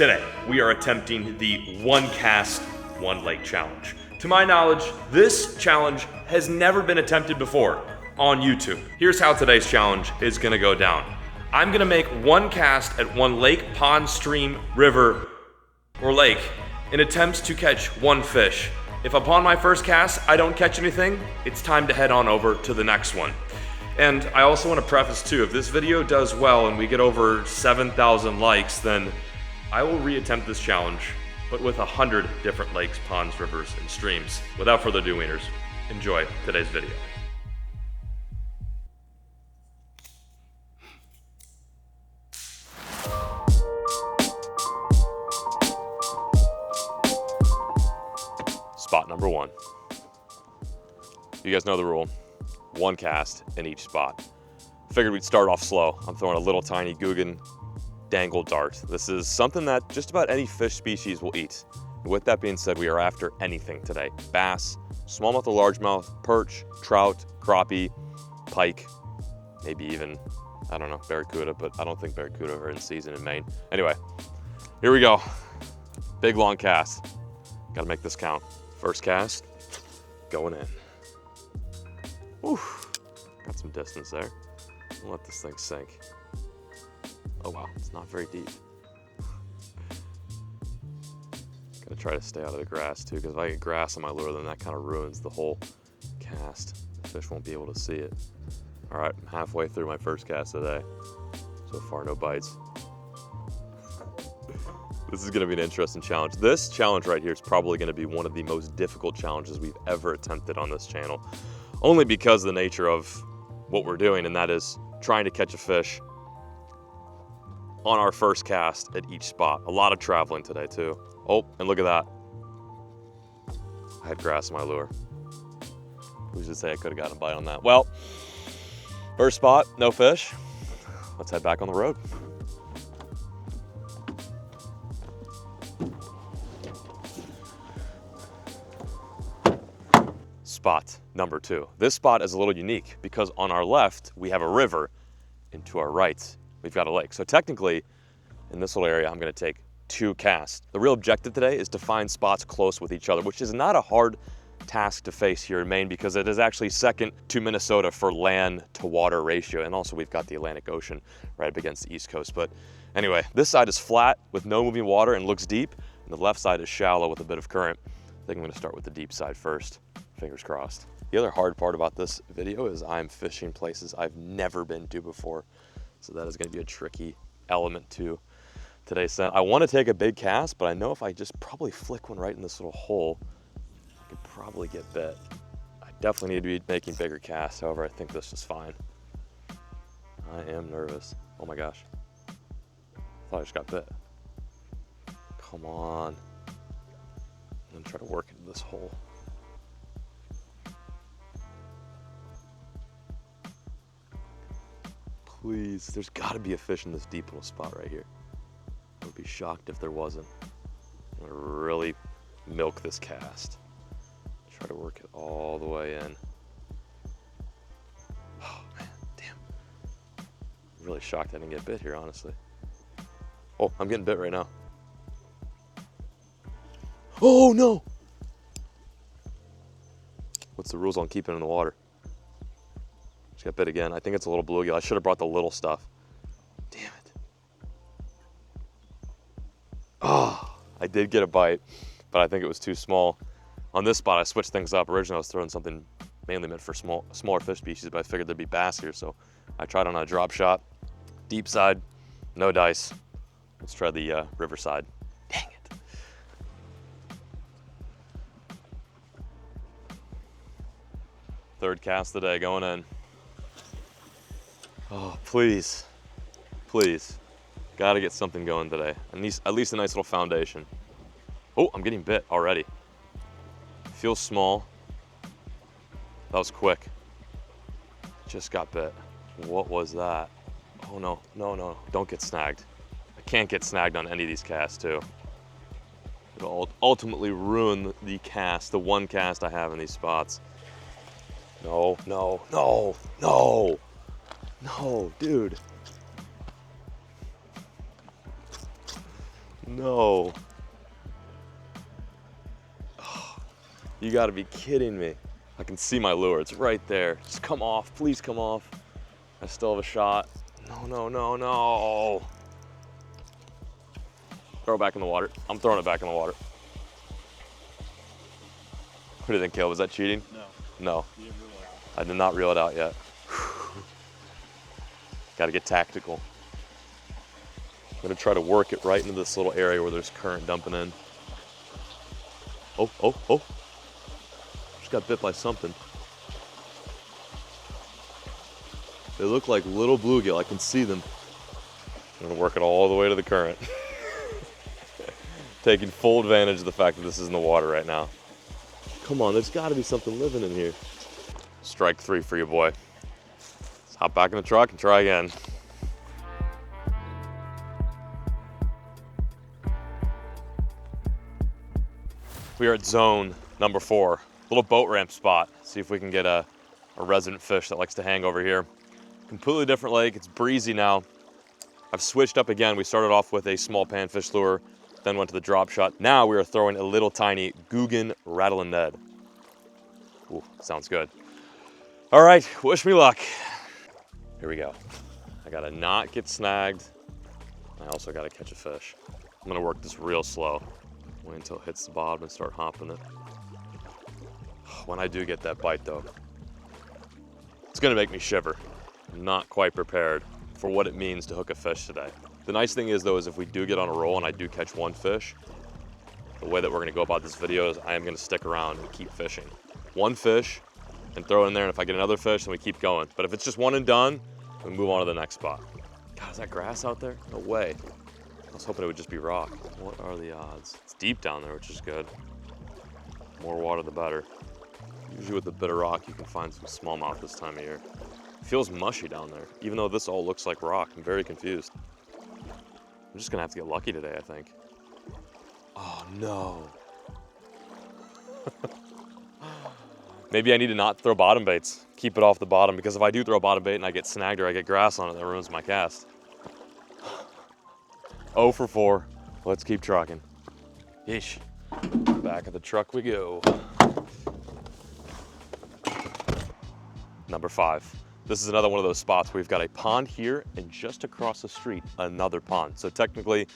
Today, we are attempting the one cast, one lake challenge. To my knowledge, this challenge has never been attempted before on YouTube. Here's how today's challenge is gonna go down. I'm gonna make one cast at one lake, pond, stream, river, or lake in attempts to catch one fish. If upon my first cast I don't catch anything, it's time to head on over to the next one. And I also want to preface too, if this video does well and we get over 7,000 likes, then I will reattempt this challenge, but with 100 different lakes, ponds, rivers, and streams. Without further ado, wieners, enjoy today's video. Spot number one. You guys know the rule. One cast in each spot. Figured we'd start off slow. I'm throwing a little tiny Guggen dangle dart. This is something that just about any fish species will eat. And with that being said, we are after anything today. Bass, smallmouth or largemouth, perch, trout, crappie, pike, maybe even, I don't know, barracuda, but I don't think barracuda are in season in Maine. Anyway, here we go. Big long cast. Gotta make this count. First cast, going in. Whew, got some distance there. I'll let this thing sink. Oh wow, it's not very deep. Gotta try to stay out of the grass too, because if I get grass on my lure, then that kind of ruins the whole cast. The fish won't be able to see it. All right, I'm halfway through my first cast today. So far, no bites. This is gonna be an interesting challenge. This challenge right here is probably gonna be one of the most difficult challenges we've ever attempted on this channel. Only because of the nature of what we're doing, and that is trying to catch a fish on our first cast at each spot. A lot of traveling today too. Oh, and look at that. I had grass in my lure. Who's to say I could have gotten a bite on that? Well, first spot, no fish. Let's head back on the road. Spot number two. This spot is a little unique because on our left, we have a river, and to our right, we've got a lake. So technically, in this little area, I'm gonna take two casts. The real objective today is to find spots close with each other, which is not a hard task to face here in Maine because it is actually second to Minnesota for land to water ratio. And also we've got the Atlantic Ocean right up against the East Coast. But anyway, this side is flat with no moving water and looks deep. And the left side is shallow with a bit of current. I think I'm gonna start with the deep side first. Fingers crossed. The other hard part about this video is I'm fishing places I've never been to before. So that is gonna be a tricky element to today's set. I wanna take a big cast, but I know if I just probably flick one right in this little hole, I could probably get bit. I definitely need to be making bigger casts. However, I think this is fine. I am nervous. Oh my gosh. I thought I just got bit. Come on. I'm gonna try to work into this hole. Please, there's gotta be a fish in this deep little spot right here. I would be shocked if there wasn't. I'm gonna really milk this cast. Try to work it all the way in. Oh man, damn. I'm really shocked I didn't get bit here, honestly. Oh, I'm getting bit right now. Oh no! What's the rules on keeping it in the water? Just got bit again. I think it's a little bluegill. I should have brought the little stuff. Damn it. Oh, I did get a bite, but I think it was too small. On this spot, I switched things up. Originally, I was throwing something mainly meant for smaller fish species, but I figured there'd be bass here, so I tried on a drop shot. Deep side, no dice. Let's try the river side. Dang it. Third cast of the day going in. Oh, please, please. Gotta get something going today. At least a nice little foundation. Oh, I'm getting bit already. Feels small. That was quick. Just got bit. What was that? Oh no, no, no, don't get snagged. I can't get snagged on any of these casts too. It'll ultimately ruin the cast, the one cast I have in these spots. No, no, no, no. No, dude. No. Oh, you gotta be kidding me. I can see my lure, it's right there. Just come off, please come off. I still have a shot. No, no, no, no. Throw it back in the water. I'm throwing it back in the water. What do you think, Caleb? Was that cheating? No. No. You didn't rule it out. I did not reel it out yet. Gotta get tactical. I'm gonna try to work it right into this little area where there's current dumping in. Oh, oh, oh. Just got bit by something. They look like little bluegill, I can see them. I'm gonna work it all the way to the current. Taking full advantage of the fact that this is in the water right now. Come on, there's gotta be something living in here. Strike 3 for you, boy. Let's hop back in the truck and try again. We are at zone number 4, little boat ramp spot. See if we can get a resident fish that likes to hang over here. Completely different lake, it's breezy now. I've switched up again. We started off with a small panfish lure, then went to the drop shot. Now we are throwing a little tiny Guggen Rattling Ned. Ooh, sounds good. All right, wish me luck. Here we go. I gotta not get snagged. I also gotta catch a fish. I'm gonna work this real slow. Wait until it hits the bottom and start hopping it. When I do get that bite though, it's gonna make me shiver. I'm not quite prepared for what it means to hook a fish today. The nice thing is though, is if we do get on a roll and I do catch one fish, the way that we're gonna go about this video is I am gonna stick around and keep fishing. One fish and throw it in there, and if I get another fish, then we keep going. But if it's just one and done, we move on to the next spot. God, is that grass out there? No way. I was hoping it would just be rock. What are the odds? It's deep down there, which is good. More water, the better. Usually with the bitter rock, you can find some smallmouth this time of year. It feels mushy down there, even though this all looks like rock. I'm very confused. I'm just gonna have to get lucky today, I think. Oh no. Maybe I need to not throw bottom baits. Keep it off the bottom, because if I do throw a bottom bait and I get snagged or I get grass on it, that ruins my cast. 0 for 4. Let's keep trucking. Yeesh. Back of the truck we go. Number 5. This is another one of those spots where we've got a pond here and just across the street, another pond. So technically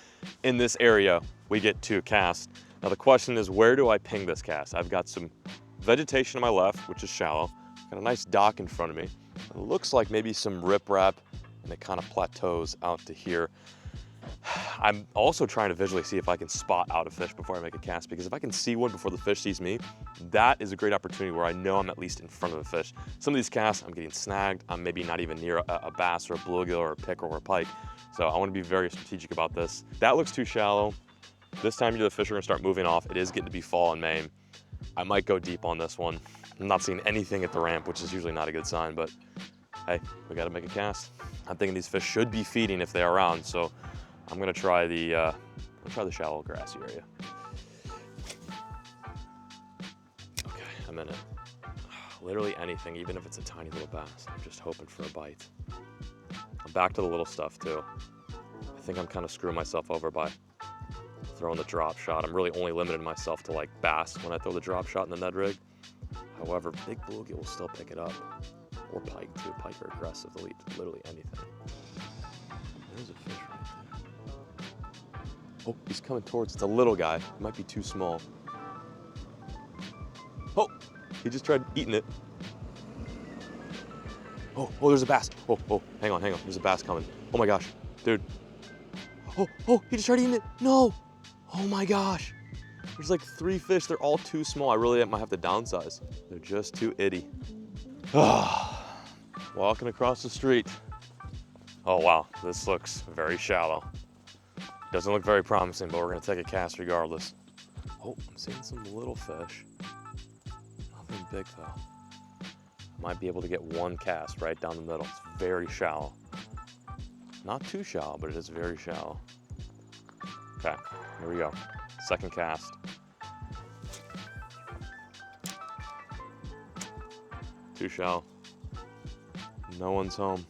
in this area, we get 2 casts. Now the question is, where do I ping this cast? I've got some vegetation on my left, which is shallow. Got a nice dock in front of me. It looks like maybe some riprap, and it kind of plateaus out to here. I'm also trying to visually see if I can spot out a fish before I make a cast, because if I can see one before the fish sees me, that is a great opportunity where I know I'm at least in front of a fish. Some of these casts, I'm getting snagged. I'm maybe not even near a bass or a bluegill or a pickerel or a pike. So I want to be very strategic about this. That looks too shallow. This time of year, the fish are gonna start moving off. It is getting to be fall in Maine. I might go deep on this one. I'm not seeing anything at the ramp, which is usually not a good sign, but hey, we gotta make a cast. I'm thinking these fish should be feeding if they're around, so I'm gonna try the shallow grassy area. Okay, I'm in it. Literally anything, even if it's a tiny little bass. I'm just hoping for a bite. I'm back to the little stuff too. I think I'm kind of screwing myself over by throwing the drop shot. I'm really only limiting myself to like bass when I throw the drop shot in the Ned rig. However, big bluegill will still pick it up. Or pike too. Pike are aggressive. They'll eat literally anything. There's a fish right there. Oh, he's coming towards. It's a little guy. It might be too small. Oh, he just tried eating it. Oh, there's a bass. Oh, hang on. There's a bass coming. Oh my gosh, dude. Oh, he just tried eating it. No. Oh my gosh. There's like 3 fish. They're all too small. I really might have to downsize. They're just too itty. Walking across the street. Oh wow, this looks very shallow. Doesn't look very promising, but we're gonna take a cast regardless. Oh, I'm seeing some little fish. Nothing big though. Might be able to get one cast right down the middle. It's very shallow. Not too shallow, but it is very shallow. Okay, here we go. Second cast. Too shallow. No one's home.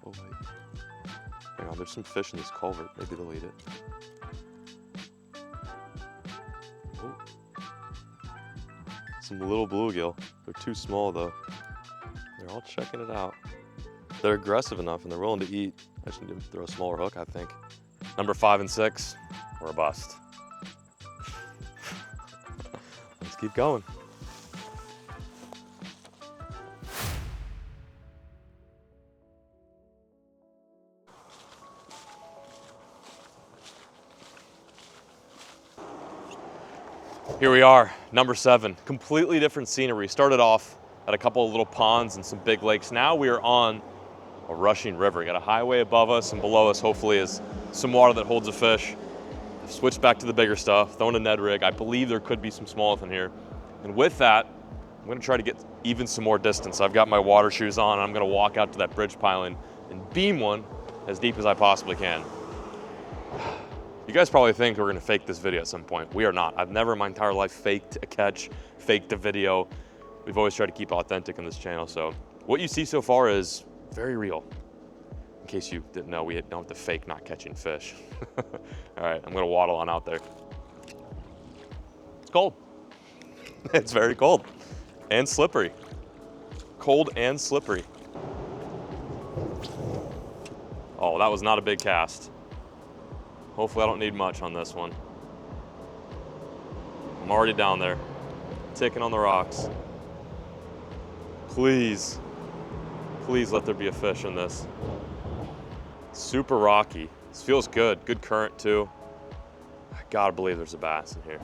Oh wait. Hang on, there's some fish in this culvert. Maybe they'll eat it. Oh. Some little bluegill. They're too small though. They're all checking it out. They're aggressive enough and they're willing to eat. I just need to throw a smaller hook, I think. Number 5 and 6, we're a bust. Let's keep going. Here we are, number 7, completely different scenery. Started off at a couple of little ponds and some big lakes. Now we are on a rushing river. We got a highway above us, and below us hopefully is some water that holds a fish. I've switched back to the bigger stuff, thrown a Ned rig. I believe there could be some smallmouth in here. And with that, I'm gonna try to get even some more distance. I've got my water shoes on, and I'm gonna walk out to that bridge piling and beam one as deep as I possibly can. You guys probably think we're gonna fake this video at some point. We are not. I've never in my entire life faked a catch, faked a video. We've always tried to keep authentic on this channel, so what you see so far is very real. In case you didn't know, we don't have to fake not catching fish. All right, I'm gonna waddle on out there. It's cold. It's very cold and slippery. Cold and slippery. Oh, that was not a big cast. Hopefully I don't need much on this one. I'm already down there, ticking on the rocks. Please, please let there be a fish in this. Super rocky. This feels good. Good current too. I gotta believe there's a bass in here.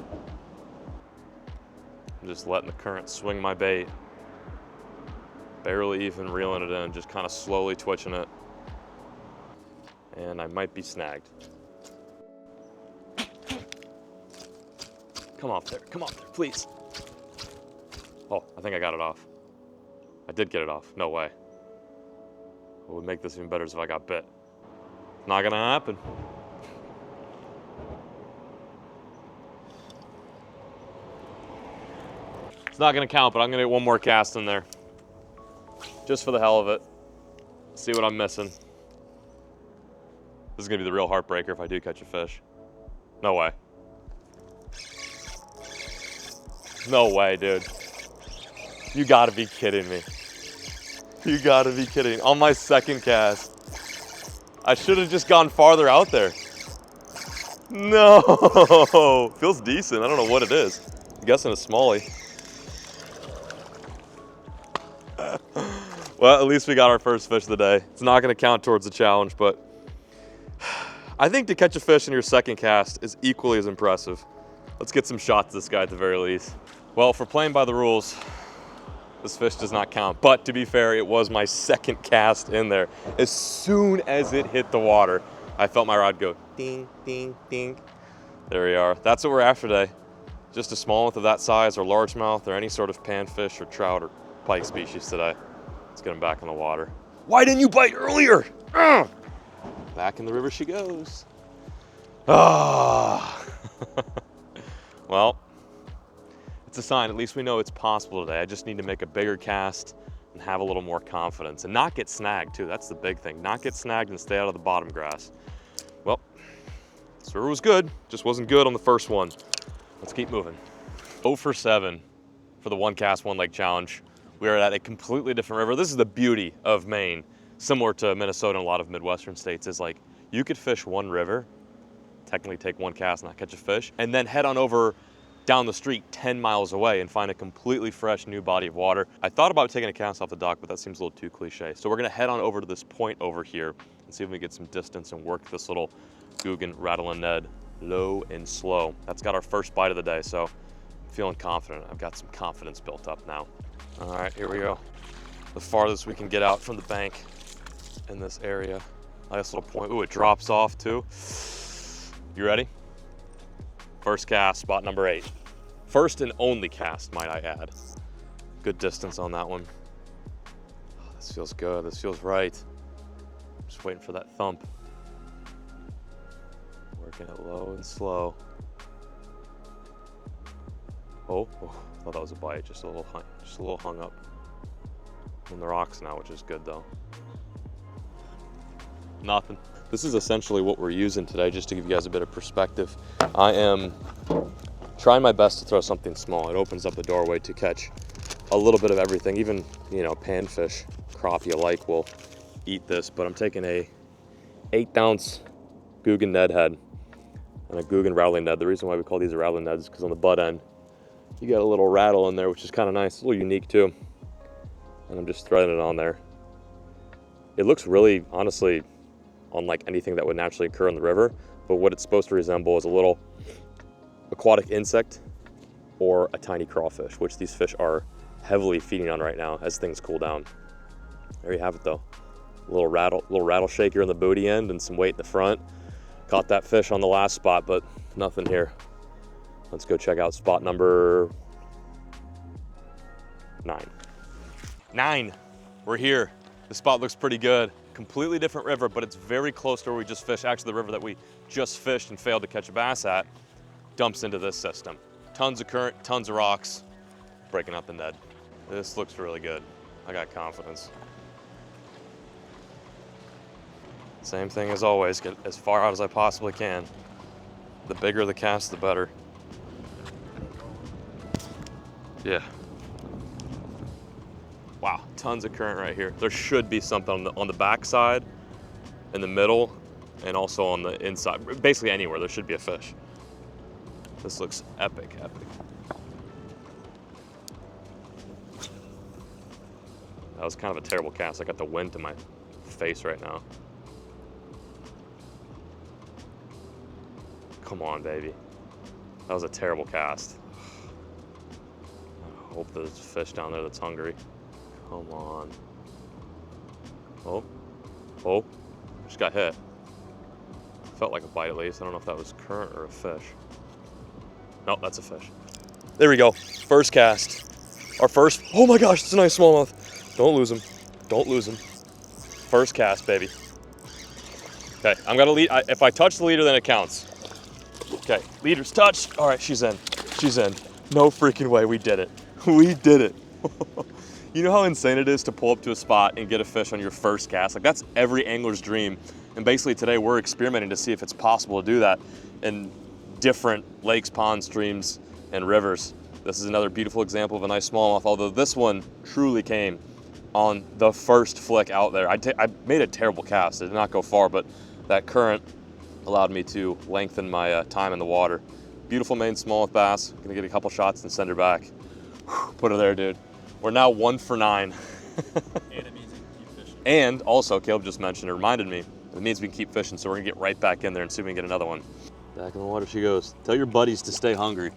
I'm just letting the current swing my bait. Barely even reeling it in, just kind of slowly twitching it. And I might be snagged. Come off there, please. Oh, I think I got it off. I did get it off, no way. What would make this even better is if I got bit. Not gonna happen. It's not gonna count, but I'm gonna get one more cast in there. Just for the hell of it. See what I'm missing. This is gonna be the real heartbreaker if I do catch a fish. No way. No way, dude. You gotta be kidding me. You gotta be kidding. On my second cast. I should have just gone farther out there. No. Feels decent. I don't know what it is. I'm guessing a smallie. Well, at least we got our first fish of the day. It's not gonna count towards the challenge, but I think to catch a fish in your second cast is equally as impressive. Let's get some shots of this guy at the very least. Well, for playing by the rules, this fish does not count. But to be fair, it was my second cast in there. As soon as it hit the water, I felt my rod go ding, ding, ding. There we are. That's what we're after today. Just a smallmouth of that size or largemouth or any sort of panfish or trout or pike species today. Let's get him back in the water. Why didn't you bite earlier? Ugh. Back in the river she goes. Ah. Well, it's a sign. At least we know it's possible today. I just need to make a bigger cast and have a little more confidence and not get snagged too. That's the big thing. Not get snagged and stay out of the bottom grass. Well, this river was good. Just wasn't good on the first one. Let's keep moving. 0 for 7 for the one cast, one leg challenge. We are at a completely different river. This is the beauty of Maine, similar to Minnesota and a lot of Midwestern states, is like you could fish one river, technically take one cast and not catch a fish, and then head on over down the street 10 miles away and find a completely fresh new body of water. I thought about taking a cast off the dock, but that seems a little too cliche. So we're gonna head on over to this point over here and see if we can get some distance and work this little Guggen rattling Ned low and slow. That's got our first bite of the day, so I'm feeling confident. I've got some confidence built up now. All right, here we go. The farthest we can get out from the bank in this area. Nice little point. Ooh, it drops off too. You ready? First cast, spot number 8. First and only cast, might I add. Good distance on that one. Oh, this feels good, this feels right. Just waiting for that thump. Working it low and slow. Oh, I thought that was a bite, just a little hung up. On the rocks now, which is good though. Nothing. This is essentially what we're using today, just to give you guys a bit of perspective. I am trying my best to throw something small. It opens up the doorway to catch a little bit of everything. Even, you know, panfish, crappie alike will eat this, but I'm taking a 1/8 ounce Googan Ned head and a Googan rattling Ned. The reason why we call these rattling Neds is because on the butt end, you got a little rattle in there, which is kind of nice, a little unique too. And I'm just threading it on there. It looks really, honestly, unlike anything that would naturally occur in the river, but what it's supposed to resemble is a little aquatic insect or a tiny crawfish, which these fish are heavily feeding on right now as things cool down. There you have it though. A little rattle shaker in the booty end and some weight in the front. Caught that fish on the last spot, but nothing here. Let's go check out spot number 9. 9, we're here. The spot looks pretty good. Completely different river, but it's very close to where we just fished. Actually, the river that we just fished and failed to catch a bass at dumps into this system. Tons of current, tons of rocks, breaking up the Ned. This looks really good. I got confidence. Same thing as always, get as far out as I possibly can. The bigger the cast, the better. Yeah. Wow, tons of current right here. There should be something on the back side, in the middle, and also on the inside. Basically anywhere, there should be a fish. This looks epic, epic. That was kind of a terrible cast. I got the wind to my face right now. Come on, baby. That was a terrible cast. I hope there's a fish down there that's hungry. Come on. Oh, oh, just got hit. Felt like a bite at least. I don't know if that was current or a fish. No, that's a fish. There we go, first cast. Our first, oh my gosh, it's a nice smallmouth. Don't lose him, don't lose him. First cast, baby. Okay, I'm gonna lead, if I touch the leader, then it counts. Okay, leader's touched. All right, she's in, she's in. No freaking way, we did it. We did it. You know how insane it is to pull up to a spot and get a fish on your first cast? Like, that's every angler's dream. And basically today we're experimenting to see if it's possible to do that in different lakes, ponds, streams, and rivers. This is another beautiful example of a nice smallmouth, although this one truly came on the first flick out there. I made a terrible cast. It did not go far, but that current allowed me to lengthen my time in the water. Beautiful Maine smallmouth bass. Gonna get a couple shots and send her back. Whew, put her there, dude. We're now 1 for 9. And it means we can keep fishing. And also, Caleb just mentioned, it reminded me, it means we can keep fishing, so we're gonna get right back in there and see if we can get another one. Back in the water she goes. Tell your buddies to stay hungry.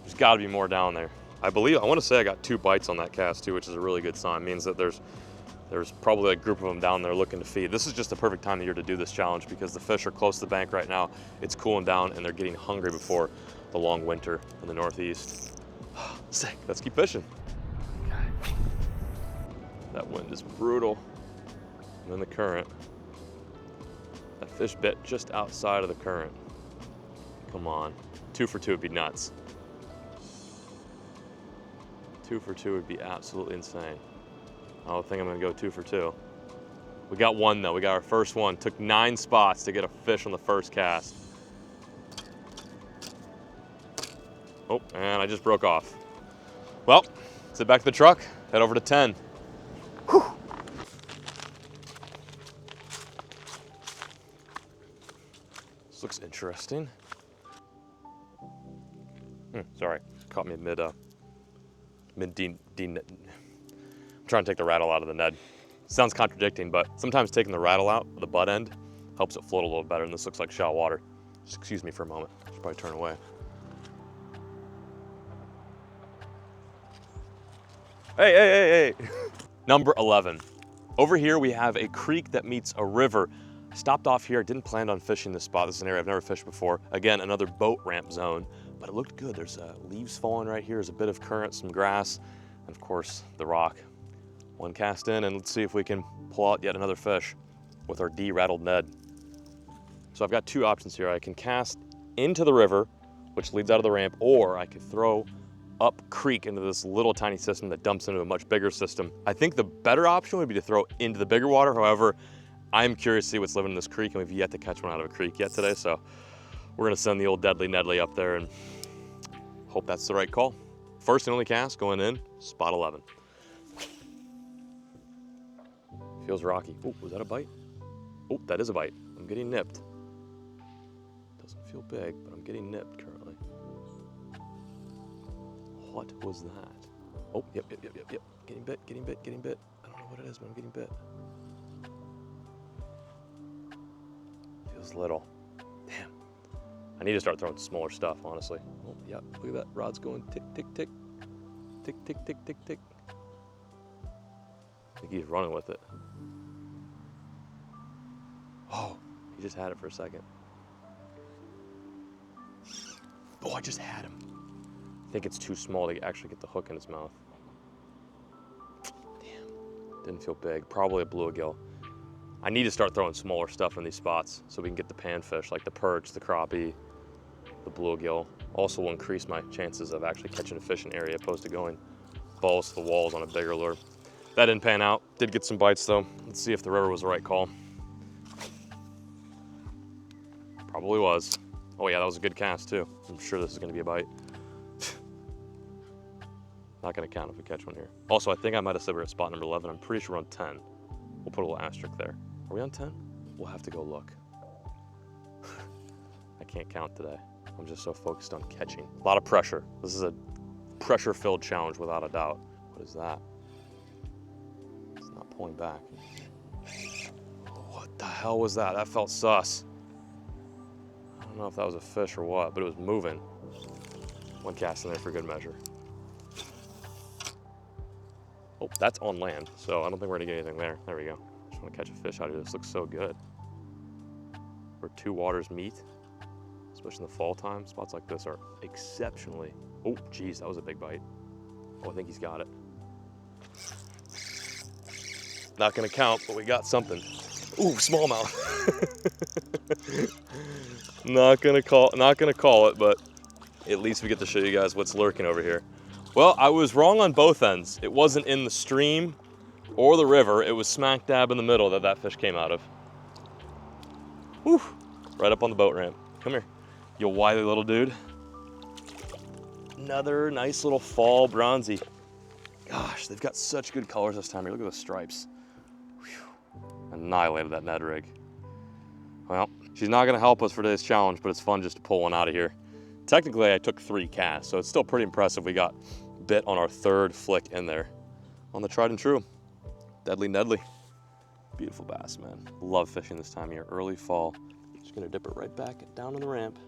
There's gotta be more down there. I wanna say I got 2 bites on that cast too, which is a really good sign. It means that there's probably a group of them down there looking to feed. This is just the perfect time of year to do this challenge because the fish are close to the bank right now. It's cooling down and they're getting hungry before the long winter in the Northeast. Sick, let's keep fishing. That wind is brutal. And then the current. That fish bit just outside of the current. Come on. 2 for 2 would be nuts. 2 for 2 would be absolutely insane. I don't think I'm gonna go 2 for 2. We got one though, we got our first one. Took 9 spots to get a fish on the first cast. Oh, and I just broke off. Well, let's head back to the truck, head over to 10. Whew. This looks interesting. Sorry, caught me mid I'm trying to take the rattle out of the Ned. Sounds contradicting, but sometimes taking the rattle out, the butt end, helps it float a little better, and this looks like shallow water. Just excuse me for a moment. I should probably turn away. Hey. Number 11. Over here we have a creek that meets a river. I stopped off here, didn't plan on fishing this spot. This is an area I've never fished before. Again, another boat ramp zone, but it looked good. There's leaves falling right here. There's a bit of current, some grass, and of course, the rock. One cast in, and let's see if we can pull out yet another fish with our de-rattled Ned. So I've got 2 options here. I can cast into the river, which leads out of the ramp, or I could throw up creek into this little tiny system that dumps into a much bigger system. I think the better option would be to throw into the bigger water. However, I'm curious to see what's living in this creek, and we've yet to catch one out of a creek yet today, so we're gonna send the old Deadly Nedley up there and hope that's the right call. First and only cast going in, spot 11. Feels rocky. Oh, was that a bite? Oh, that is a bite. I'm getting nipped. Doesn't feel big, but I'm getting nipped currently. What was that? Oh, yep. Getting bit. I don't know what it is, but I'm getting bit. Feels little. Damn. I need to start throwing smaller stuff, honestly. Oh, yeah, look at that. Rod's going tick, tick, tick. Tick, tick, tick, tick, tick. I think he's running with it. Oh, he just had it for a second. Oh, I just had him. I think it's too small to actually get the hook in his mouth. Damn, didn't feel big. Probably a bluegill. I need to start throwing smaller stuff in these spots so we can get the panfish, like the perch, the crappie, the bluegill. Also will increase my chances of actually catching a fish in an area opposed to going balls to the walls on a bigger lure. That didn't pan out. Did get some bites though. Let's see if the river was the right call. Probably was. Oh yeah, that was a good cast too. I'm sure this is gonna be a bite. Not gonna count if we catch one here. Also, I think I might have said we're at spot number 11. I'm pretty sure we're on 10. We'll put a little asterisk there. Are we on 10? We'll have to go look. I can't count today. I'm just so focused on catching. A lot of pressure. This is a pressure-filled challenge without a doubt. What is that? It's not pulling back. What the hell was that? That felt sus. I don't know if that was a fish or what, but it was moving. One cast in there for good measure. Oh, that's on land, so I don't think we're gonna get anything there. There we go. Just wanna catch a fish out of here. This looks so good. Where two waters meet, especially in the fall time, spots like this are exceptionally. Oh, geez, that was a big bite. Oh, I think he's got it. Not gonna count, but we got something. Ooh, smallmouth. Not gonna call it, but at least we get to show you guys what's lurking over here. Well, I was wrong on both ends. It wasn't in the stream or the river. It was smack dab in the middle that fish came out of. Whew, right up on the boat ramp. Come here, you wily little dude. Another nice little fall bronzy. Gosh, they've got such good colors this time here. Look at the stripes. Whew. Annihilated that Ned rig. Well, she's not gonna help us for today's challenge, but it's fun just to pull one out of here. Technically, I took 3 casts, so it's still pretty impressive. We got bit on our 3rd flick in there on the tried and true Deadly Nedley. Beautiful bass, man. Love fishing this time of year, early fall. Just gonna dip it right back down on the ramp.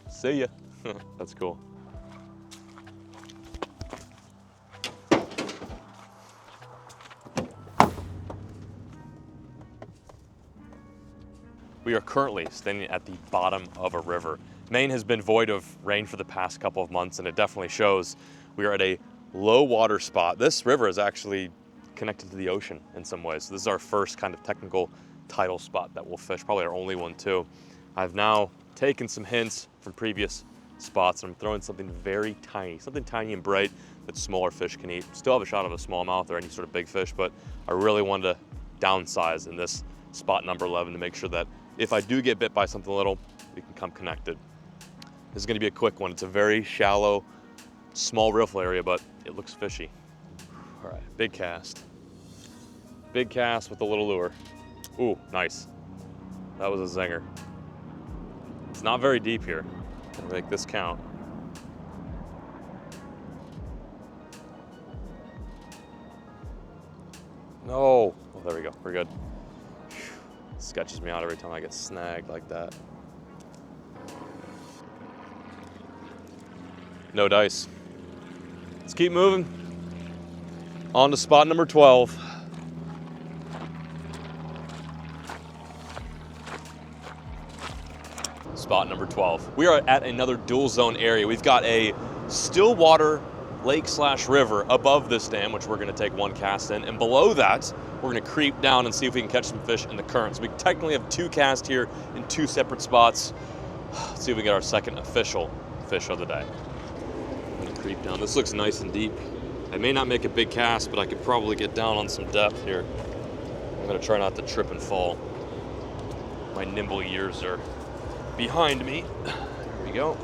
See ya. That's cool. We are currently standing at the bottom of a river. Maine has been void of rain for the past couple of months, and it definitely shows. We are at a low water spot. This river is actually connected to the ocean in some ways. So this is our first kind of technical tidal spot that we'll fish, probably our only one too. I've now taken some hints from previous spots, and I'm throwing something very tiny, something tiny and bright that smaller fish can eat. Still have a shot of a smallmouth or any sort of big fish, but I really wanted to downsize in this spot number 11 to make sure that if I do get bit by something little, we can come connected. This is gonna be a quick one. It's a very shallow, small riffle area, but it looks fishy. All right, big cast. Big cast with a little lure. Ooh, nice. That was a zinger. It's not very deep here. I'll make this count. No. Oh, there we go, we're good. Sketches me out every time I get snagged like that. No dice. Let's keep moving. On to spot number 12. Spot number 12. We are at another dual zone area. We've got a still water lake/river above this dam, which we're gonna take one cast in, and below that, we're gonna creep down and see if we can catch some fish in the current. So we technically have 2 casts here in 2 separate spots. Let's see if we get our second official fish of the day. I'm gonna creep down. This looks nice and deep. I may not make a big cast, but I could probably get down on some depth here. I'm gonna try not to trip and fall. My nimble years are behind me. There we go.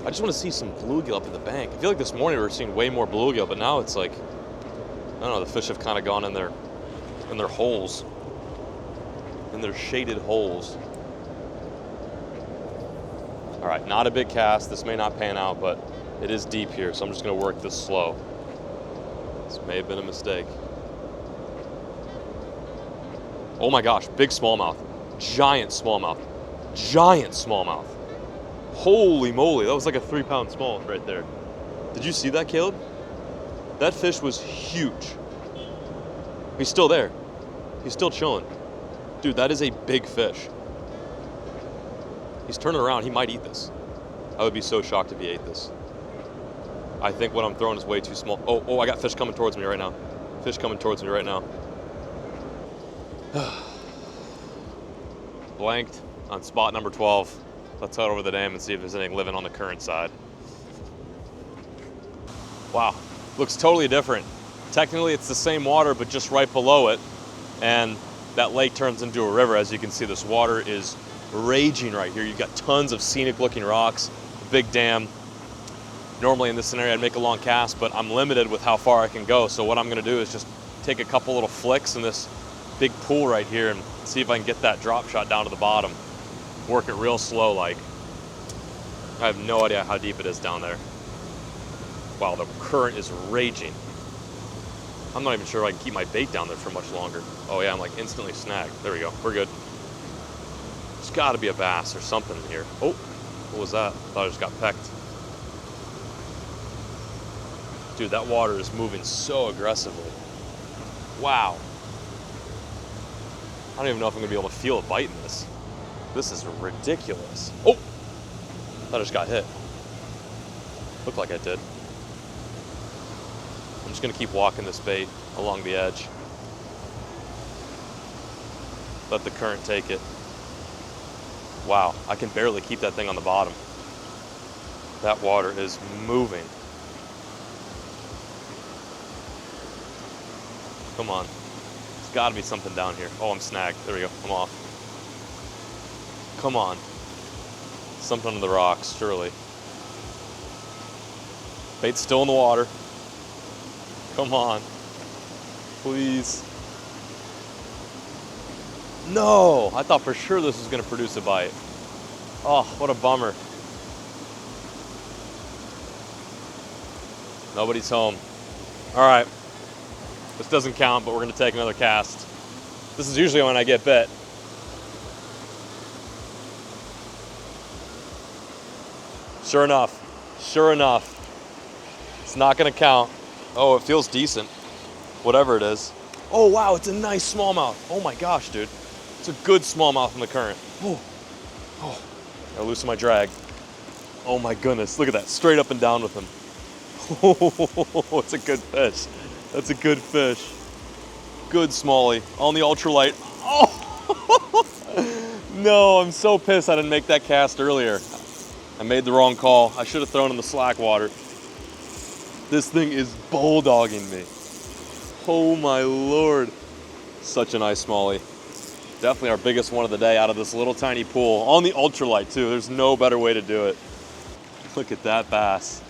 I just want to see some bluegill up in the bank. I feel like this morning we were seeing way more bluegill, but now it's like, I don't know, the fish have kind of gone in their holes, in their shaded holes. All right, not a big cast. This may not pan out, but it is deep here, so I'm just gonna work this slow. This may have been a mistake. Oh my gosh, big smallmouth. Giant smallmouth. Giant smallmouth. Holy moly, that was like a 3-pound smallmouth right there. Did you see that, Caleb? That fish was huge. He's still there. He's still chilling. Dude, that is a big fish. He's turning around, he might eat this. I would be so shocked if he ate this. I think what I'm throwing is way too small. Oh, I got fish coming towards me right now. Fish coming towards me right now. Blanked on spot number 12. Let's head over the dam and see if there's anything living on the current side. Wow, looks totally different. Technically it's the same water, but just right below it. And that lake turns into a river. As you can see, this water is raging right here. You've got tons of scenic looking rocks, a big dam. Normally in this scenario I'd make a long cast, but I'm limited with how far I can go. So what I'm gonna do is just take a couple little flicks in this big pool right here and see if I can get that drop shot down to the bottom. Work it real slow like. I have no idea how deep it is down there. Wow, the current is raging. I'm not even sure I can keep my bait down there for much longer. Oh yeah, I'm like instantly snagged. There we go, we're good. There's gotta be a bass or something in here. Oh, what was that? I thought I just got pecked. Dude, that water is moving so aggressively. Wow. I don't even know if I'm gonna be able to feel a bite in this. This is ridiculous. Oh, I just got hit. Looked like I did. I'm just gonna keep walking this bait along the edge. Let the current take it. Wow, I can barely keep that thing on the bottom. That water is moving. Come on. There's gotta be something down here. Oh, I'm snagged. There we go, I'm off. Come on. Something under the rocks, surely. Bait's still in the water. Come on. Please. No! I thought for sure this was gonna produce a bite. Oh, what a bummer. Nobody's home. All right. This doesn't count, but we're gonna take another cast. This is usually when I get bit. Sure enough, it's not gonna count. Oh, it feels decent, whatever it is. Oh wow, it's a nice smallmouth. Oh my gosh, dude. It's a good smallmouth in the current. Oh, gotta loosen my drag. Oh my goodness, look at that, straight up and down with him. Oh, it's a good fish. That's a good fish. Good smallie, on the ultralight. Oh, no, I'm so pissed I didn't make that cast earlier. I made the wrong call. I should have thrown in the slack water. This thing is bulldogging me. Oh my Lord. Such a nice smallie. Definitely our biggest one of the day out of this little tiny pool. On the ultralight too, there's no better way to do it. Look at that bass.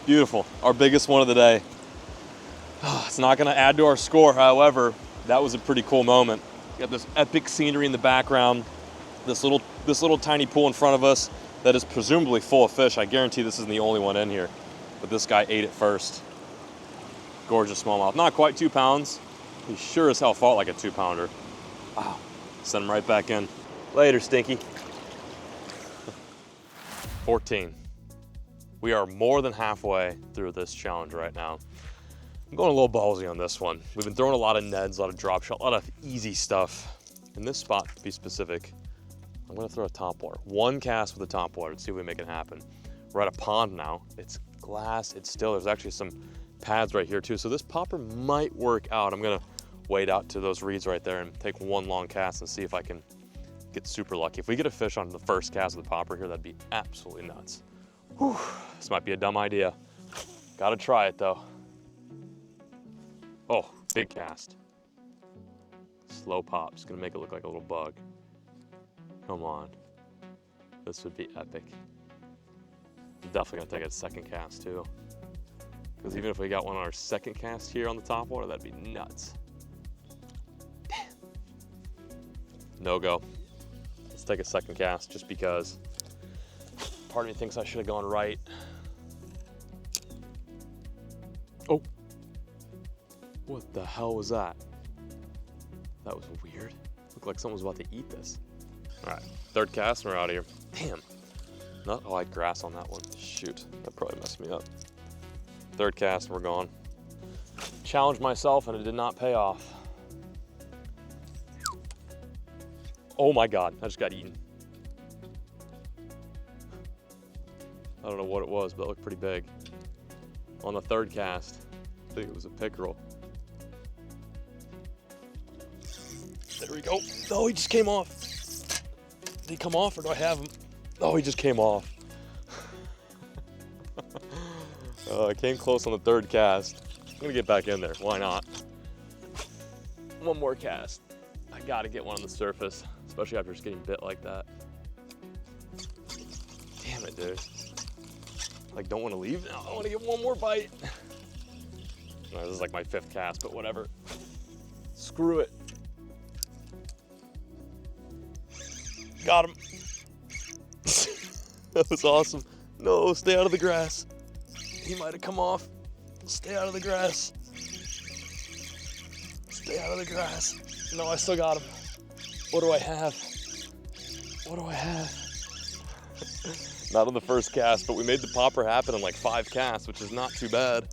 Beautiful, our biggest one of the day. It's not gonna add to our score, however, that was a pretty cool moment. You got this epic scenery in the background, this little tiny pool in front of us that is presumably full of fish. I guarantee this isn't the only one in here, but this guy ate it first. Gorgeous smallmouth, not quite 2 pounds. He sure as hell fought like a 2-pounder. Wow, send him right back in. Later, Stinky. 14. We are more than halfway through this challenge right now. I'm going a little ballsy on this one. We've been throwing a lot of Neds, a lot of drop shot, a lot of easy stuff. In this spot, to be specific, I'm gonna throw a topwater. One cast with a topwater to see if we make it happen. We're at a pond now. It's glass, it's still, there's actually some pads right here too. So this popper might work out. I'm gonna wade out to those reeds right there and take one long cast and see if I can get super lucky. If we get a fish on the first cast of the popper here, that'd be absolutely nuts. Whew, this might be a dumb idea. Gotta try it though. Oh, big cast. Slow pop. Just gonna make it look like a little bug. Come on. This would be epic. I'm definitely gonna take a second cast too. Because even if we got one on our second cast here on the top water, that'd be nuts. Damn. No go. Let's take a second cast just because part of me thinks I should have gone right. Oh. What the hell was that? That was weird. Looked like someone was about to eat this. All right, third cast and we're out of here. Damn. Not, oh, I had grass on that one. Shoot, that probably messed me up. Third cast and we're gone. Challenged myself and it did not pay off. Oh my God, I just got eaten. I don't know what it was, but it looked pretty big. On the third cast, I think it was a pickerel. There we go. Oh, he just came off. Did he come off or do I have him? Oh, he just came off. I came close on the third cast. I'm gonna get back in there, why not? One more cast. I gotta get one on the surface, especially after just getting bit like that. Damn it, dude. Like, don't wanna leave now. I wanna get one more bite. No, this is like my fifth cast, but whatever. Screw it. Got him. That was awesome. No, stay out of the grass. He might have come off. Stay out of the grass. Stay out of the grass. No, I still got him. What do I have? What do I have? Not on the first cast, but we made the popper happen in like 5 casts, which is not too bad.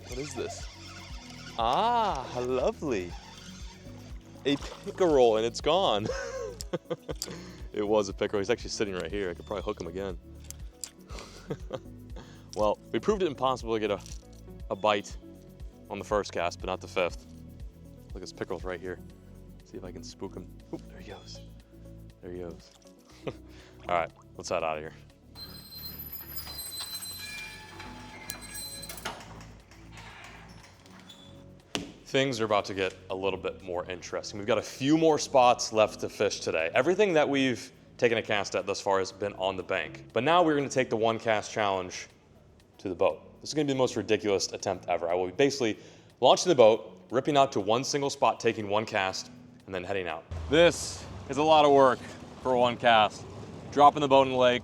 What is this? Ah, lovely. A pickerel, and it's gone. It was a pickerel. He's actually sitting right here. I could probably hook him again. Well, we proved it impossible to get a bite on the first cast, but not the fifth. Look, this pickerel's right here. See if I can spook him. Oop, there he goes. There he goes. All right, let's head out of here. Things are about to get a little bit more interesting. We've got a few more spots left to fish today. Everything that we've taken a cast at thus far has been on the bank. But now we're gonna take the 1 cast challenge to the boat. This is gonna be the most ridiculous attempt ever. I will be basically launching the boat, ripping out to one single spot, taking 1 cast, and then heading out. This is a lot of work for 1 cast. Dropping the boat in the lake,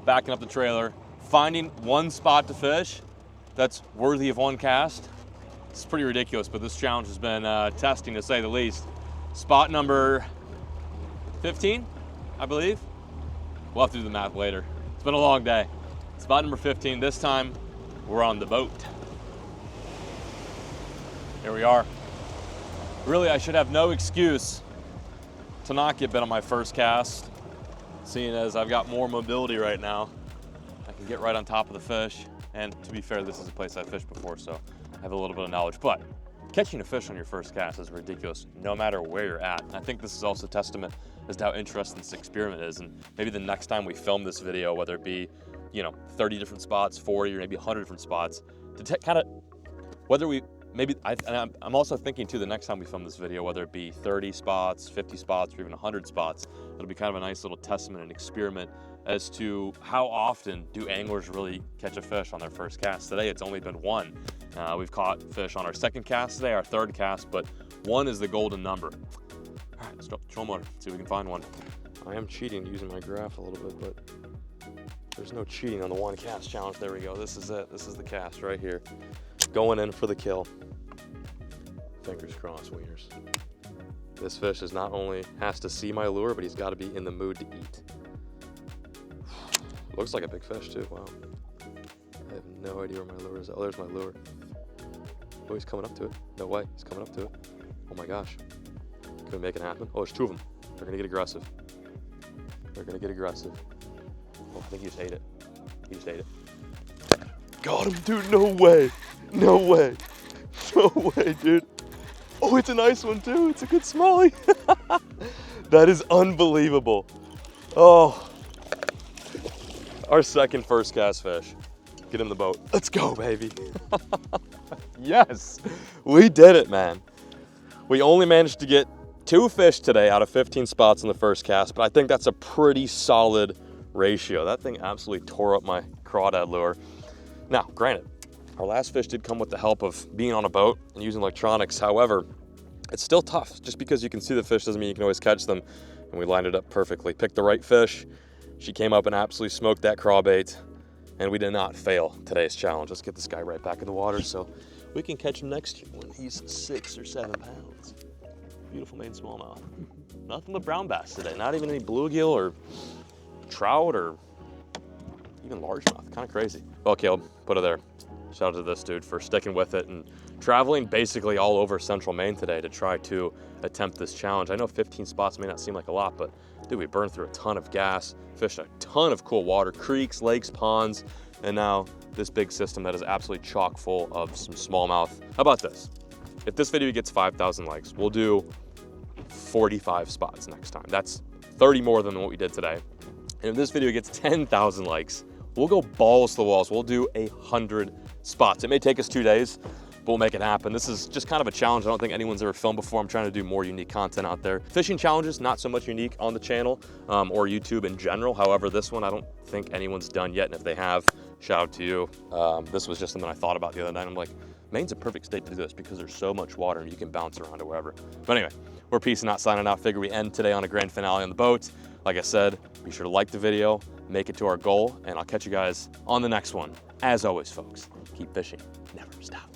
backing up the trailer, finding 1 spot to fish that's worthy of 1 cast. It's pretty ridiculous, but this challenge has been testing to say the least. Spot number 15, I believe. We'll have to do the math later. It's been a long day. Spot number 15, this time we're on the boat. Here we are. Really, I should have no excuse to not get bit on my first cast, seeing as I've got more mobility right now. I can get right on top of the fish, and to be fair, this is a place I've fished before, so I have a little bit of knowledge, but catching a fish on your first cast is ridiculous no matter where you're at. And I think this is also a testament as to how interesting this experiment is. And maybe the next time we film this video, whether it be, 30 different spots, 40, or maybe 100 different spots, to kind of, whether we, I'm also thinking too, the next time we film this video, whether it be 30 spots, 50 spots, or even 100 spots, it'll be kind of a nice little testament and experiment as to how often do anglers really catch a fish on their first cast. Today, it's only been 1. We've caught fish on our second cast today, our third cast, but 1 is the golden number. All right, let's drop the troll motor, see if we can find one. I am cheating using my graph a little bit, but there's no cheating on the 1 cast challenge. There we go, this is it. This is the cast right here. Going in for the kill. Fingers crossed, wieners. This fish is not only has to see my lure, but he's got to be in the mood to eat. Looks like a big fish too, wow. I have no idea where my lure is. Oh, there's my lure. Oh, he's coming up to it. No way, he's coming up to it. Oh my gosh. Can we make it happen? Oh, there's 2 of them. They're gonna get aggressive. They're gonna get aggressive. Oh, I think he just ate it. He just ate it. Got him, dude, no way. No way. No way, dude. Oh, it's a nice one too. It's a good smallie. That is unbelievable. Oh. Our second first cast fish. Get in the boat. Let's go, baby. Yes, we did it, man. We only managed to get 2 fish today out of 15 spots in the first cast, but I think that's a pretty solid ratio. That thing absolutely tore up my crawdad lure. Now, granted, our last fish did come with the help of being on a boat and using electronics. However, it's still tough. Just because you can see the fish doesn't mean you can always catch them. And we lined it up perfectly. Picked the right fish. She came up and absolutely smoked that crawbait. And we did not fail today's challenge. Let's get this guy right back in the water so we can catch him next year when he's 6 or 7 pounds. Beautiful main smallmouth. Nothing but brown bass today. Not even any bluegill or trout or even largemouth. Kind of crazy. Well, Caleb, put it there. Shout out to this dude for sticking with it and traveling basically all over central Maine today to try to attempt this challenge. I know 15 spots may not seem like a lot, but dude, we burned through a ton of gas, fished a ton of cool water, creeks, lakes, ponds, and now this big system that is absolutely chock full of some smallmouth. How about this? If this video gets 5,000 likes, we'll do 45 spots next time. That's 30 more than what we did today. And if this video gets 10,000 likes, we'll go balls to the walls. We'll do 100 spots. It may take us 2 days, but we'll make it happen. This is just kind of a challenge I don't think anyone's ever filmed before. I'm trying to do more unique content out there. Fishing challenges, not so much unique on the channel or YouTube in general. However, this one I don't think anyone's done yet. And if they have, shout out to you. This was just something I thought about the other night. I'm like, Maine's a perfect state to do this because there's so much water and you can bounce around it wherever. But anyway, we're peacing out, signing out. Figure we end today on a grand finale on the boat. Like I said, be sure to like the video, make it to our goal, and I'll catch you guys on the next one. As always, folks, keep fishing, never stop.